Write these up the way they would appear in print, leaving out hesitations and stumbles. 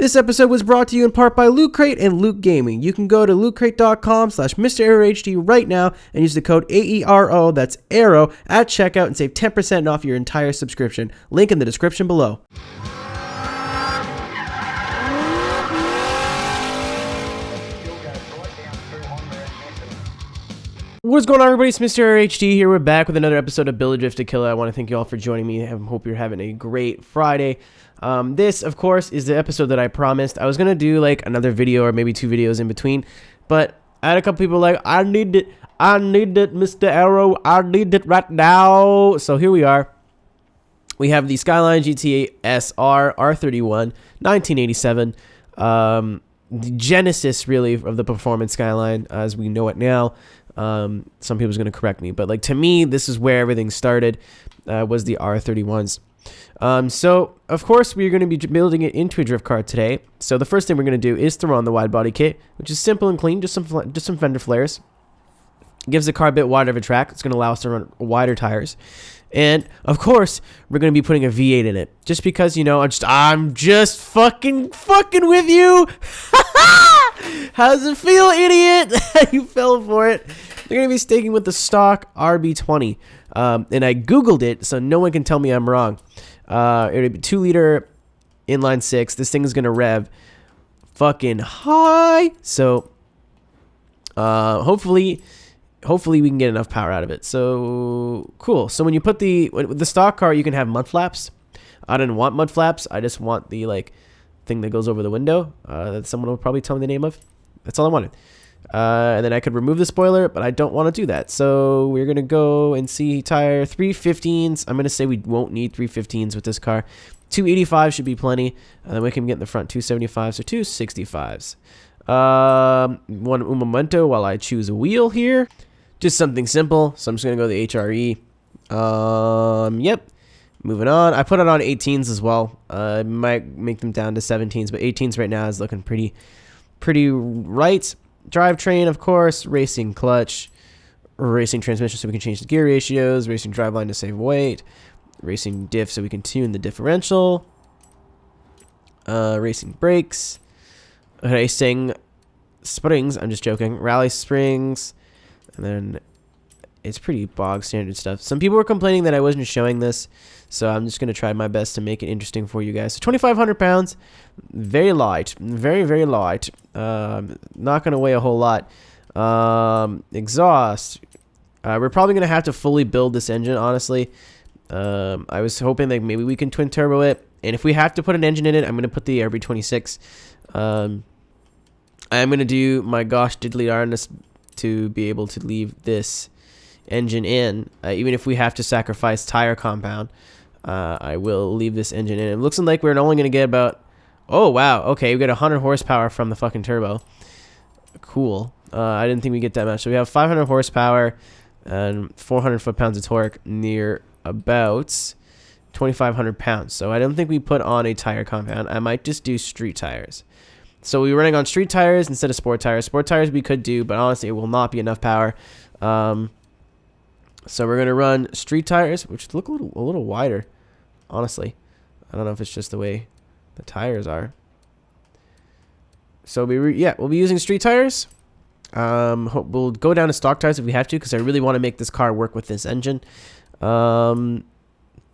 This episode was brought to you in part by LOOTCRATE and Loot Gaming. You can go to lootcrate.com/MrAeroHD right now and use the code AERO, that's AERO, at checkout and save 10% off your entire subscription. Link in the description below. What's going on, everybody? It's MrAeroHD here. We're back with another episode of Build a Drift to Kill It. I want to thank you all for joining me. I hope you're having a great Friday. This, of course, is the episode that I promised. I was going to do like another video or maybe two videos in between, but I had a couple people like, I need it, Mr. Aero, I need it right now. So here we are. We have the Skyline GTSR R31 1987, the genesis really of the performance Skyline as we know it now. Some people's going to correct me, but like to me, this is where everything started, was the R31s. So of course we're going to be building it into a drift car today. So the first thing we're going to do is throw on the wide body kit, which is simple and clean, just some fender flares. Gives the car a bit wider of a track. It's going to allow us to run wider tires. And of course, we're going to be putting a V8 in it, just because, you know, I'm just fucking with you. How's it feel, idiot? You fell for it. They're going to be sticking with the stock RB20. And I Googled it, so no one can tell me I'm wrong. It'll be 2-liter inline 6. This thing is going to rev fucking high. So, hopefully we can get enough power out of it. So cool. So when you put with the stock car, you can have mud flaps. I didn't want mud flaps. I just want the like thing that goes over the window. That someone will probably tell me the name of. That's all I wanted. And then I could remove the spoiler, but I don't want to do that. So we're going to go and see tire 315s. I'm going to say we won't need 315s with this car. 285 should be plenty. And then we can get in the front 275s or 265s. One momento while I choose a wheel here. Just something simple. So I'm just going to go the HRE. Yep. Moving on. I put it on 18s as well. I might make them down to 17s, but 18s right now is looking pretty right. Drivetrain, of course, racing clutch, racing transmission so we can change the gear ratios, racing driveline to save weight, racing diff so we can tune the differential, racing brakes, racing springs, I'm just joking, rally springs, and then it's pretty bog standard stuff. Some people were complaining that I wasn't showing this, so I'm just going to try my best to make it interesting for you guys. So 2,500 pounds, very light, very light. Not going to weigh a whole lot. Exhaust. We're probably going to have to fully build this engine, honestly. I was hoping that maybe we can twin turbo it. And if we have to put an engine in it, I'm going to put the RB26. I'm going to do my gosh diddly darnest to be able to leave this engine in. Even if we have to sacrifice tire compound, I will leave this engine in. It looks like we're only going to get about... Oh, wow. Okay, we got 100 horsepower from the fucking turbo. Cool. I didn't think we'd get that much. So we have 500 horsepower and 400 foot-pounds of torque near about 2,500 pounds. So I don't think we put on a tire compound. I might just do street tires. So we're running on street tires instead of sport tires. Sport tires we could do, but honestly, it will not be enough power. So we're going to run street tires, which look a little wider, honestly. I don't know if it's just the way the tires are. So we'll be using street tires. We'll go down to stock tires if we have to, because I really want to make this car work with this engine. But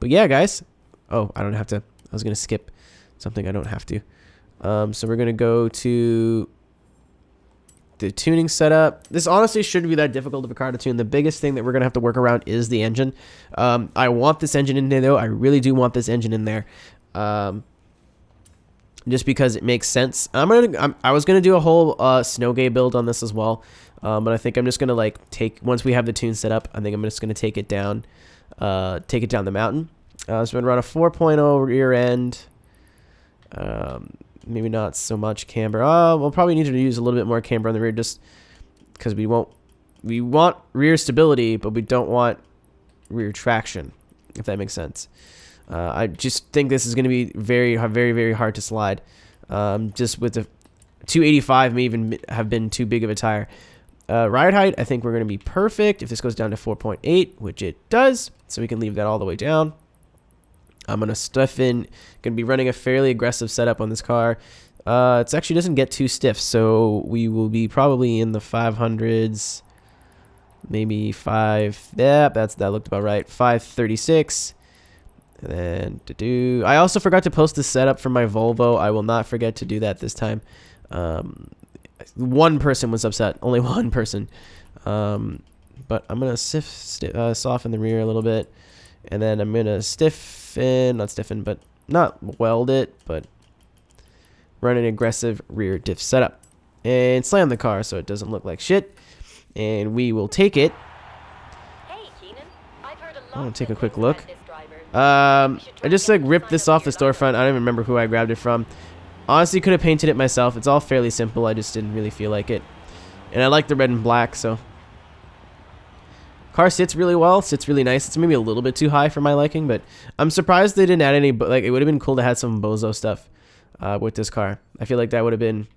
yeah, guys. Oh, I don't have to. I was going to skip something I don't have to. So we're going to go to the tuning setup. This honestly shouldn't be that difficult of a car to tune. The biggest thing that we're going to have to work around is the engine. I want this engine in there, though. I really do want this engine in there. Just because it makes sense. I was going to do a whole Snowgay build on this as well. But I think I'm just going to like once we have the tune set up, I think I'm just going to take it down the mountain. So we're going to run a 4.0 rear end. Maybe not so much camber. We'll probably need to use a little bit more camber on the rear, just because we want rear stability, but we don't want rear traction, if that makes sense. I just think this is going to be very hard to slide. Just with the 285 may even have been too big of a tire. Ride height, I think we're going to be perfect if this goes down to 4.8, which it does. So we can leave that all the way down. I'm going to stuff in, going to be running a fairly aggressive setup on this car. It actually doesn't get too stiff, so we will be probably in the 500s, maybe 5. Yeah, that looked about right. 536. And then I also forgot to post the setup for my Volvo. I will not forget to do that this time. One person was upset, only one person. But I'm gonna soften the rear a little bit, and then I'm gonna not weld it, but run an aggressive rear diff setup and slam the car so it doesn't look like shit. And we will take it. Hey, Keenan. I've heard a lot. I'm gonna take a quick look. I just like ripped this off the storefront. I don't even remember who I grabbed it from. Honestly, could have painted it myself. It's all fairly simple. I just didn't really feel like it, and I like the red and black, so. Car sits really well, sits really nice. It's maybe a little bit too high for my liking, but I'm surprised they didn't add any, like, it would have been cool to have some Bozo stuff with this car. I feel like that would have been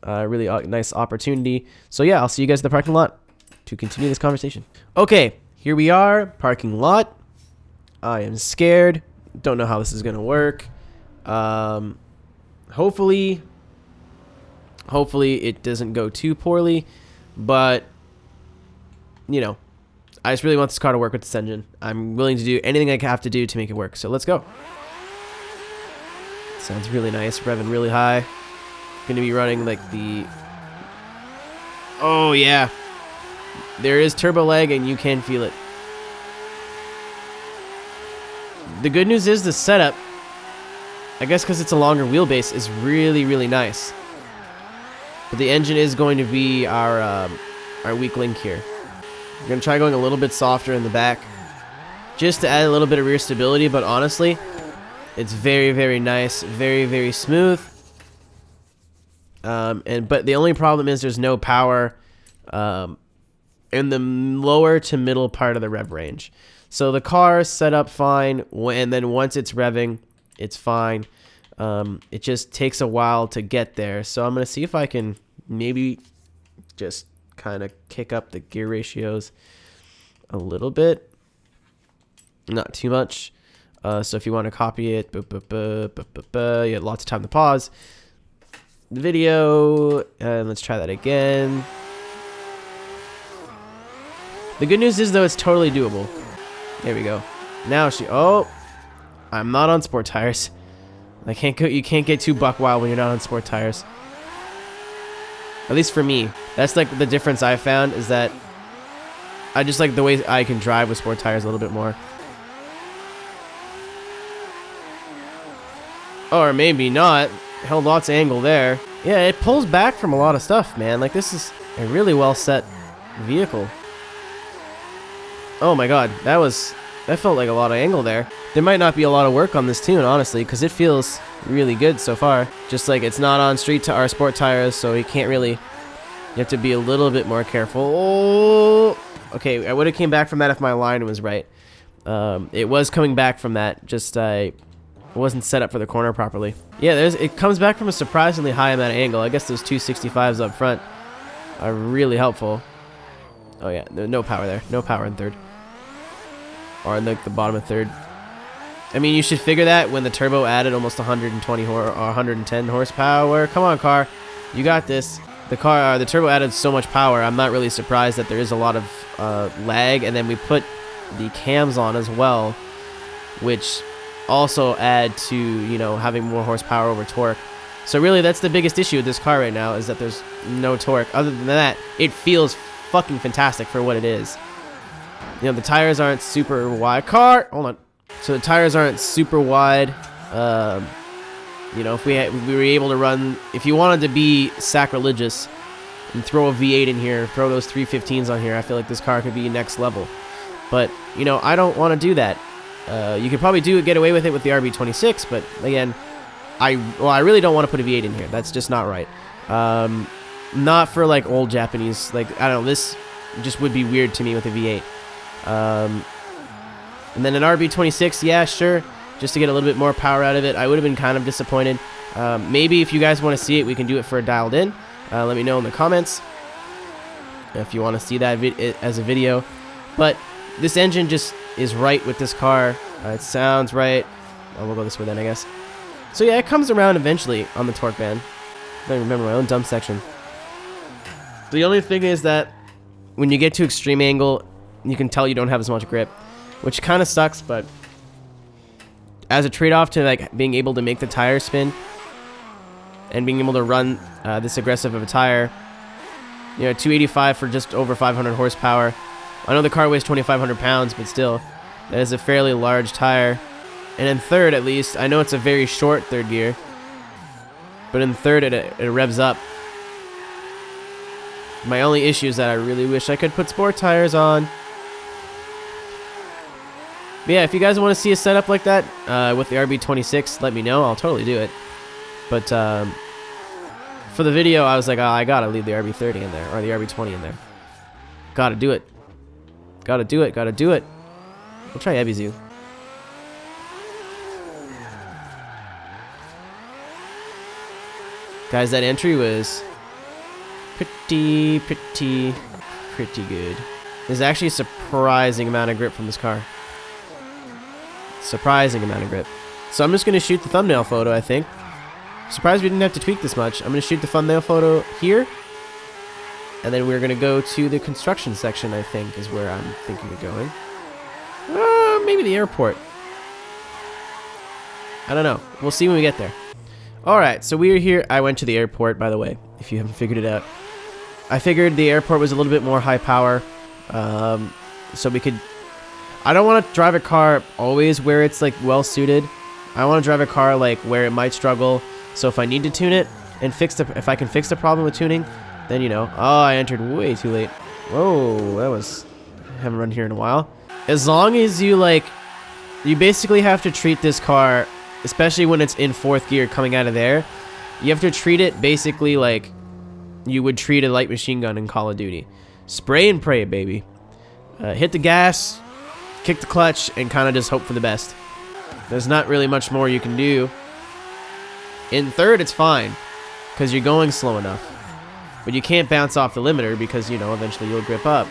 a really nice opportunity. So yeah, I'll see you guys in the parking lot to continue this conversation. Okay, here we are, parking lot. I am scared. Don't know how this is gonna work. Hopefully it doesn't go too poorly, but you know, I just really want this car to work with this engine. I'm willing to do anything I have to do to make it work. So let's go. Sounds really nice, revving really high. Going to be running like the... Oh yeah, there is turbo lag and you can feel it. The good news is the setup, I guess because it's a longer wheelbase, is really, really nice. But the engine is going to be our weak link here. I'm going to try going a little bit softer in the back just to add a little bit of rear stability, but honestly, it's very, very nice, very, very smooth. But the only problem is there's no power in the lower to middle part of the rev range. So the car is set up fine, and then once it's revving, it's fine. It just takes a while to get there. So I'm going to see if I can maybe just kind of kick up the gear ratios a little bit, not too much. So if you want to copy it, you have lots of time to pause the video, and let's try that again. The good news is though, it's totally doable. There we go. Now I'm not on sport tires. You can't get too buck wild when you're not on sport tires. At least for me. That's like the difference I found, is that I just like the way I can drive with sport tires a little bit more. Or maybe not. Held lots of angle there. Yeah, it pulls back from a lot of stuff, man. Like, this is a really well set vehicle. Oh my god, that felt like a lot of angle there. There might not be a lot of work on this tune, honestly, because it feels really good so far. Just like it's not on street to our sport tires, so you can't really... You have to be a little bit more careful. Oh! Okay, I would have came back from that if my line was right. It was coming back from that, just it wasn't set up for the corner properly. Yeah, it comes back from a surprisingly high amount of angle. I guess those 265s up front are really helpful. Oh yeah, no power there. No power in third. Or in the bottom of third. I mean, you should figure that when the turbo added almost 120 or 110 horsepower. Come on, car. You got this. The turbo added so much power. I'm not really surprised that there is a lot of lag. And then we put the cams on as well, which also add to, you know, having more horsepower over torque. So really, that's the biggest issue with this car right now, is that there's no torque. Other than that, it feels fucking fantastic for what it is. You know, the tires aren't super wide. Hold on. So the tires aren't super wide. You know, if we were able to run, if you wanted to be sacrilegious and throw a V8 in here, throw those 315s on here, I feel like this car could be next level. But, you know, I don't want to do that. You could probably get away with it with the RB26, but again, I really don't want to put a V8 in here. That's just not right. Not for like old Japanese, like, I don't know, this just would be weird to me with a V8. And then an RB26, yeah, sure, just to get a little bit more power out of it. I would have been kind of disappointed. Maybe if you guys want to see it, we can do it for a dialed in. Let me know in the comments if you want to see that as a video. But this engine just is right with this car. It sounds right. Oh, we'll go this way then, I guess. So yeah, it comes around eventually on the torque band. I don't even remember my own dump section. The only thing is that when you get to extreme angle, you can tell you don't have as much grip, which kind of sucks, but as a trade-off to like being able to make the tire spin and being able to run this aggressive of a tire, you know, 285 for just over 500 horsepower. I know the car weighs 2,500 pounds, but still, that is a fairly large tire. And in third, at least, I know it's a very short third gear, but in third, it revs up. My only issue is that I really wish I could put sport tires on. But yeah, if you guys want to see a setup like that with the RB26, let me know. I'll totally do it. But for the video, I was like, oh, I gotta leave the RB30 in there, or the RB20 in there. Gotta do it. Gotta do it. Gotta do it. We'll try Ebizu. Guys, that entry was pretty good. There's actually a surprising amount of grip from this car. Surprising amount of grip. So I'm just going to shoot the thumbnail photo, I think. Surprised we didn't have to tweak this much. I'm going to shoot the thumbnail photo here. And then we're going to go to the construction section, I think, is where I'm thinking of going. Maybe the airport. I don't know. We'll see when we get there. Alright, so we are here. I went to the airport, by the way, if you haven't figured it out. I figured the airport was a little bit more high power. So we could... I don't want to drive a car always where it's like well suited. I want to drive a car like where it might struggle. So if I need to tune it and if I can fix the problem with tuning, then you know. Oh, I entered way too late. Whoa, that was... I haven't run here in a while. As long as you like... You basically have to treat this car, especially when it's in fourth gear coming out of there, you have to treat it basically like you would treat a light machine gun in Call of Duty. Spray and pray, baby. Hit the gas, kick the clutch, and kind of just hope for the best. There's not really much more you can do. In third, it's fine, because you're going slow enough. But you can't bounce off the limiter because, you know, eventually you'll grip up.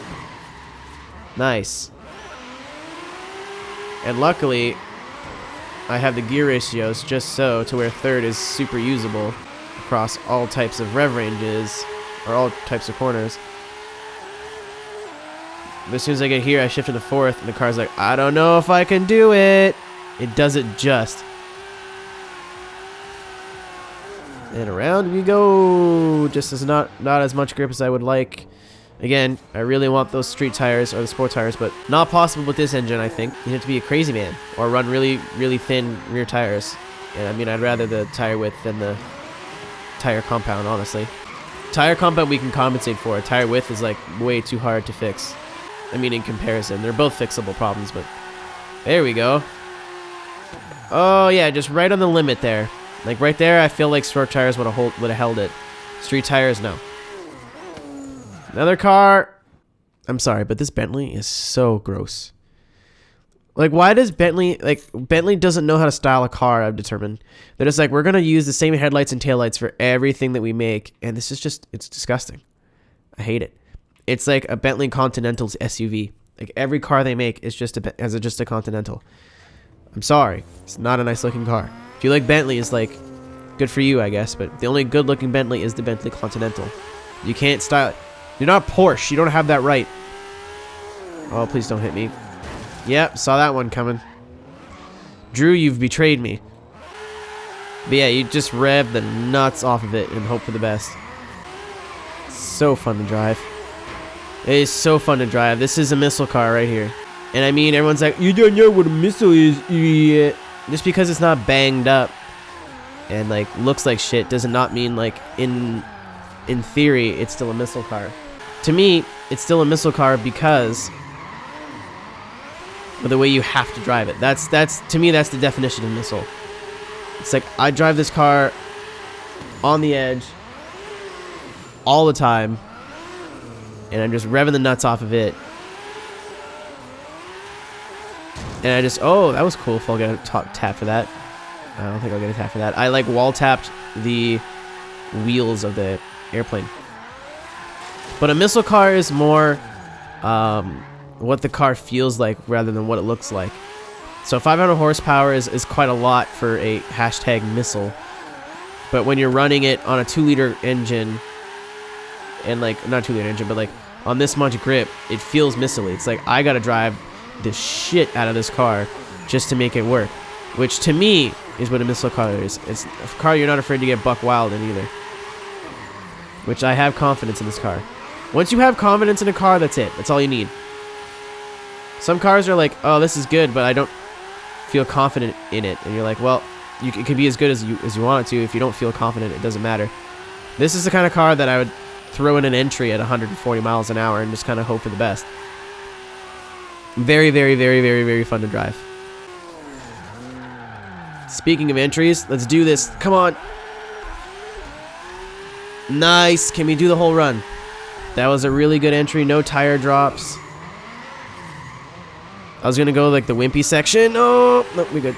Nice. And luckily, I have the gear ratios just so to where third is super usable across all types of rev ranges, or all types of corners. But as soon as I get here, I shift to the fourth, and the car's like, I don't know if I can do it. It does it just. And around we go. Just as not as much grip as I would like. Again, I really want those street tires or the sport tires, but not possible with this engine, I think. You have to be a crazy man or run really, really thin rear tires. And I mean, I'd rather the tire width than the tire compound, honestly. Tire compound we can compensate for. Tire width is like way too hard to fix. I mean, in comparison, they're both fixable problems, but there we go. Oh yeah, just right on the limit there. Like right there, I feel like short tires would have held it. Street tires, no. Another car. I'm sorry, but this Bentley is so gross. Like, why does Bentley... Like, Bentley doesn't know how to style a car, I've determined. They're just like, we're going to use the same headlights and taillights for everything that we make. And this is just... It's disgusting. I hate it. It's like a Bentley Continental's SUV. Like, every car they make is just a Continental. I'm sorry. It's not a nice-looking car. If you like Bentley, it's like... Good for you, I guess. But the only good-looking Bentley is the Bentley Continental. You can't style it. You're not Porsche. You don't have that right. Oh, please don't hit me. Yep, saw that one coming. Drew, you've betrayed me. But yeah, you just rev the nuts off of it and hope for the best. So fun to drive. It is so fun to drive. This is a missile car right here. And I mean, everyone's like, you don't know what a missile is, idiot. Just because it's not banged up and like looks like shit does not mean like in theory it's still a missile car. To me, it's still a missile car because of the way you have to drive it. That's to me, that's the definition of missile. It's like I drive this car on the edge all the time, and I'm just revving the nuts off of it. And I just, oh, that was cool. If I'll get a tap for that. I don't think I'll get a tap for that. I like wall tapped the wheels of the airplane. But a missile car is more what the car feels like rather than what it looks like. So 500 horsepower is quite a lot for a hashtag missile. But when you're running it on a 2-liter engine, and like, not 2-liter engine, but like on this much grip, it feels missily. It's like I gotta drive the shit out of this car just to make it work, which to me is what a missile car is. It's a car you're not afraid to get buck wild in either, which I have confidence in this car. Once you have confidence in a car, that's it. That's all you need. Some cars are like, oh, this is good, but I don't feel confident in it. And you're like, well, it can be as good as you want it to. If you don't feel confident, it doesn't matter. This is the kind of car that I would throw in an entry at 140 miles an hour and just kind of hope for the best. Very, very, very, very, very fun to drive. Speaking of entries, let's do this. Come on. Nice. Can we do the whole run? That was a really good entry. No tire drops. I was going to go like the wimpy section. Oh, no, we good.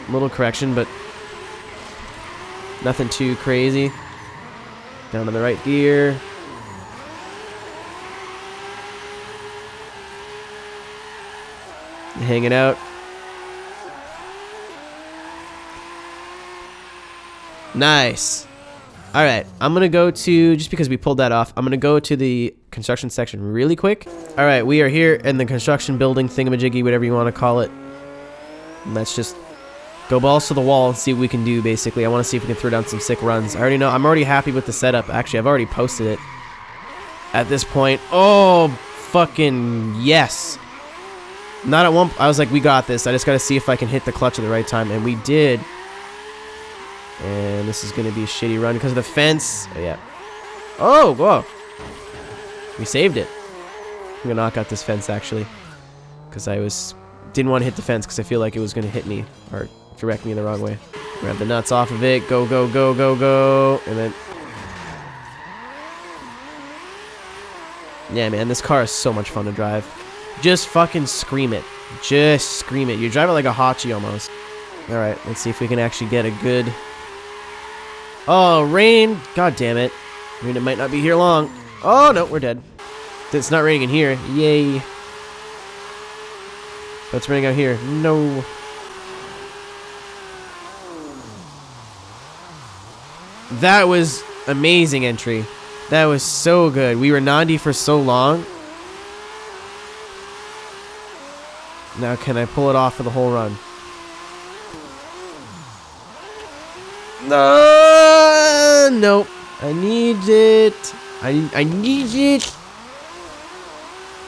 A little correction, but nothing too crazy. Down to the right gear. Hanging out. Nice. All right, I'm going to go to, just because we pulled that off, I'm going to go to the construction section really quick. All right, we are here in the construction building thingamajiggy, whatever you want to call it. Let's just go balls to the wall and see what we can do, basically. I want to see if we can throw down some sick runs. I already know. I'm already happy with the setup. Actually, I've already posted it at this point. Oh, fucking yes. Not at one... I was like, we got this. I just got to see if I can hit the clutch at the right time, and we did. And this is going to be a shitty run because of the fence. Oh, yeah. Oh, whoa. We saved it. I'm going to knock out this fence, actually, because I didn't want to hit the fence because I feel like it was going to hit me or direct me in the wrong way. Grab the nuts off of it. Go, go, go, go, go. And then... yeah, man, this car is so much fun to drive. Just fucking scream it. Just scream it. You drive it like a Hachi almost. All right, let's see if we can actually get a good... oh, rain. God damn it. I mean, it might not be here long. Oh, no, we're dead. It's not raining in here. Yay. But it's raining out here. No. That was amazing entry. That was so good. We were 90 for so long. Now can I pull it off for the whole run? No, nope. I need it. I need it.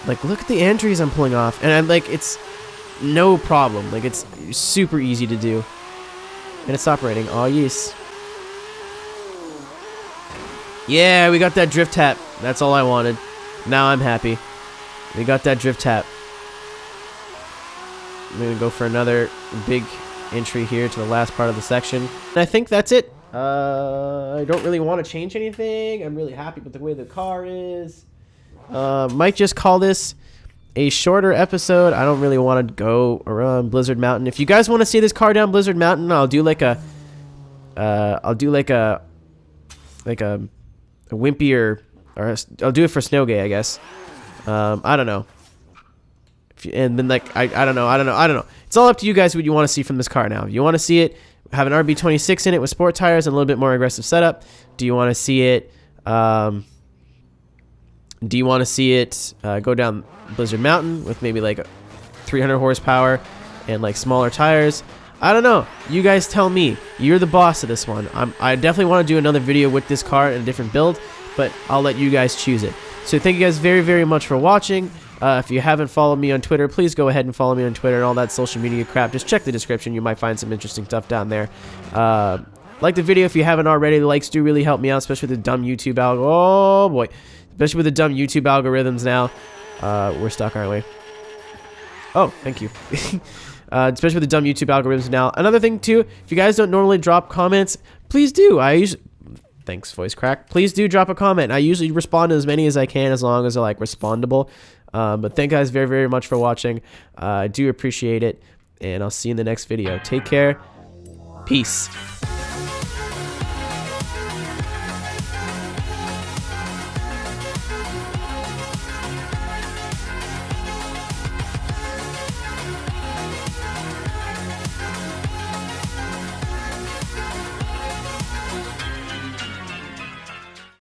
Like, look at the entries I'm pulling off, and I'm like, it's no problem. Like, it's super easy to do, and it's operating. Oh yes. Yeah, we got that drift tap. That's all I wanted. Now I'm happy. We got that drift tap. I'm gonna go for another big entry here to the last part of the section. And I think that's it. I don't really want to change anything. I'm really happy with the way the car is. Might just call this a shorter episode. I don't really want to go around Blizzard Mountain. If you guys want to see this car down Blizzard Mountain, I'll do like a wimpier, or I'll do it for Snowgay, I guess. I don't know. And then like I don't know. It's all up to you guys what you want to see from this car now. If you want to see it have an RB26 in it with sport tires and a little bit more aggressive setup, do you want to see it go down Blizzard Mountain with maybe like 300 horsepower and like smaller tires? I don't know. You guys tell me. You're the boss of this one. I definitely want to do another video with this car in a different build, but I'll let you guys choose it. So thank you guys very, very much for watching. If you haven't followed me on Twitter, please go ahead and follow me on Twitter and all that social media crap. Just check the description. You might find some interesting stuff down there. Like the video if you haven't already. The likes do really help me out, especially with the dumb YouTube algorithm. Oh, boy. Especially with the dumb YouTube algorithms now. We're stuck, aren't we? Oh, thank you. Especially with the dumb YouTube algorithms now. Another thing, too, if you guys don't normally drop comments, please do. Thanks, voice crack. Please do drop a comment. I usually respond to as many as I can as long as they're, like, respondable. But thank you guys very, very much for watching. I do appreciate it, and I'll see you in the next video. Take care. Peace.